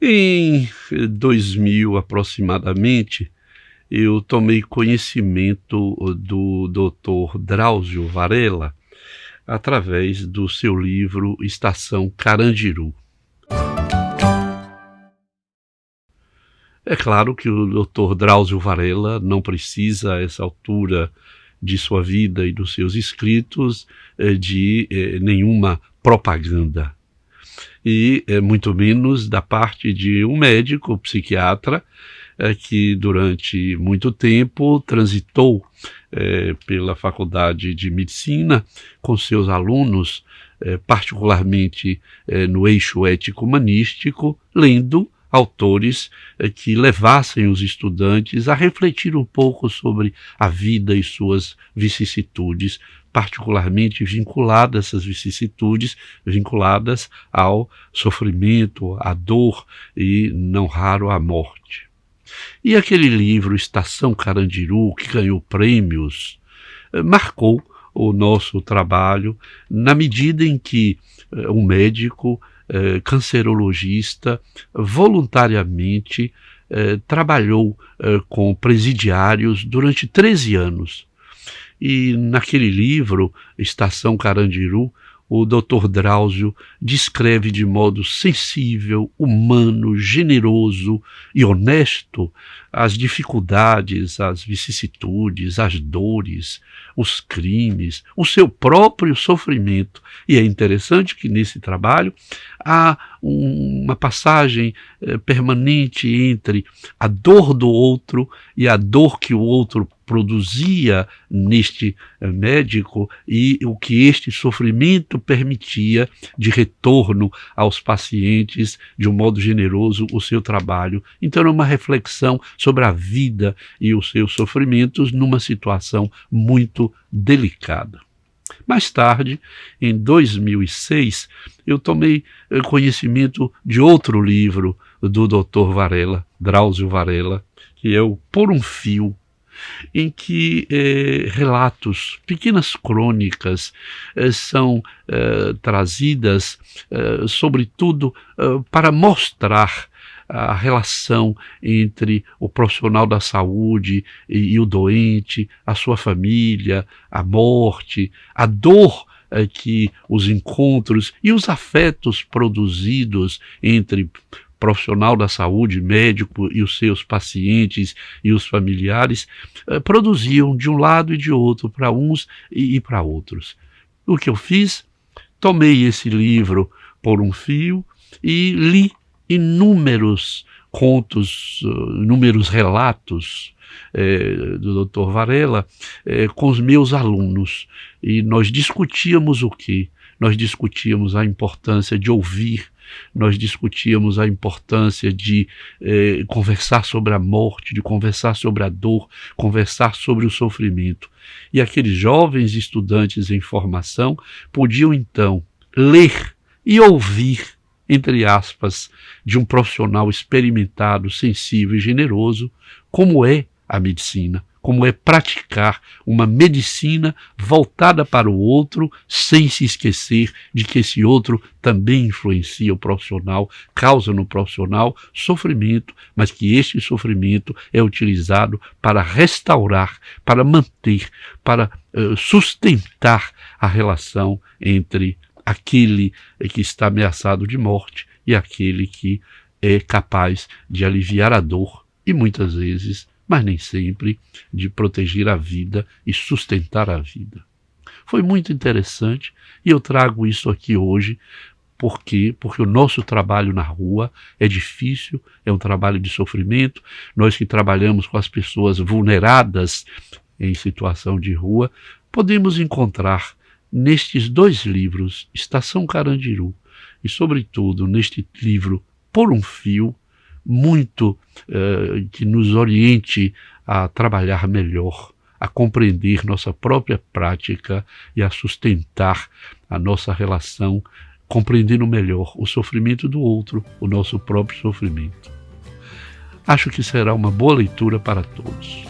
Em 2000, aproximadamente, eu tomei conhecimento do Dr. Drauzio Varella através do seu livro Estação Carandiru. É claro que o Dr. Drauzio Varella não precisa, a essa altura de sua vida e dos seus escritos, de nenhuma propaganda. E muito menos da parte de um médico, psiquiatra, que durante muito tempo transitou pela Faculdade de Medicina com seus alunos, particularmente no eixo ético-humanístico, lendo autores que levassem os estudantes a refletir um pouco sobre a vida e suas vicissitudes, particularmente vinculadas, essas vicissitudes, vinculadas ao sofrimento, à dor e, não raro, à morte. E aquele livro, Estação Carandiru, que ganhou prêmios, marcou o nosso trabalho na medida em que um médico cancerologista voluntariamente trabalhou com presidiários durante 13 anos. E naquele livro, Estação Carandiru, o Dr. Drauzio descreve de modo sensível, humano, generoso e honesto as dificuldades, as vicissitudes, as dores, os crimes, o seu próprio sofrimento. E é interessante que nesse trabalho há uma passagem permanente entre a dor do outro e a dor que o outro produzia neste médico e o que este sofrimento permitia de retorno aos pacientes, de um modo generoso, o seu trabalho. Então era uma reflexão sobre a vida e os seus sofrimentos numa situação muito delicada. Mais tarde, em 2006, eu tomei conhecimento de outro livro do Dr. Varella, Drauzio Varella, que é o Por um Fio, em que relatos, pequenas crônicas são trazidas, sobretudo, para mostrar a relação entre o profissional da saúde e o doente, a sua família, a morte, a dor que os encontros e os afetos produzidos entre profissional da saúde, médico e os seus pacientes e os familiares produziam de um lado e de outro, para uns e para outros. O que eu fiz? Tomei esse livro por um fio e li inúmeros contos, inúmeros relatos do Dr. Varella com os meus alunos. E nós discutíamos o quê? Nós discutíamos a importância de ouvir, nós discutíamos a importância de conversar sobre a morte, de conversar sobre a dor, conversar sobre o sofrimento. E aqueles jovens estudantes em formação podiam então ler e ouvir, entre aspas, de um profissional experimentado, sensível e generoso, como é a medicina, como é praticar uma medicina voltada para o outro, sem se esquecer de que esse outro também influencia o profissional, causa no profissional sofrimento, mas que este sofrimento é utilizado para restaurar, para manter, para sustentar a relação entre aquele que está ameaçado de morte e aquele que é capaz de aliviar a dor e muitas vezes, mas nem sempre, de proteger a vida e sustentar a vida. Foi muito interessante e eu trago isso aqui hoje porque o nosso trabalho na rua é difícil, é um trabalho de sofrimento. Nós que trabalhamos com as pessoas vulneradas em situação de rua, podemos encontrar nestes dois livros, Estação Carandiru, e sobretudo neste livro Por um Fio, muito que nos oriente a trabalhar melhor, a compreender nossa própria prática e a sustentar a nossa relação, compreendendo melhor o sofrimento do outro, o nosso próprio sofrimento. Acho que será uma boa leitura para todos.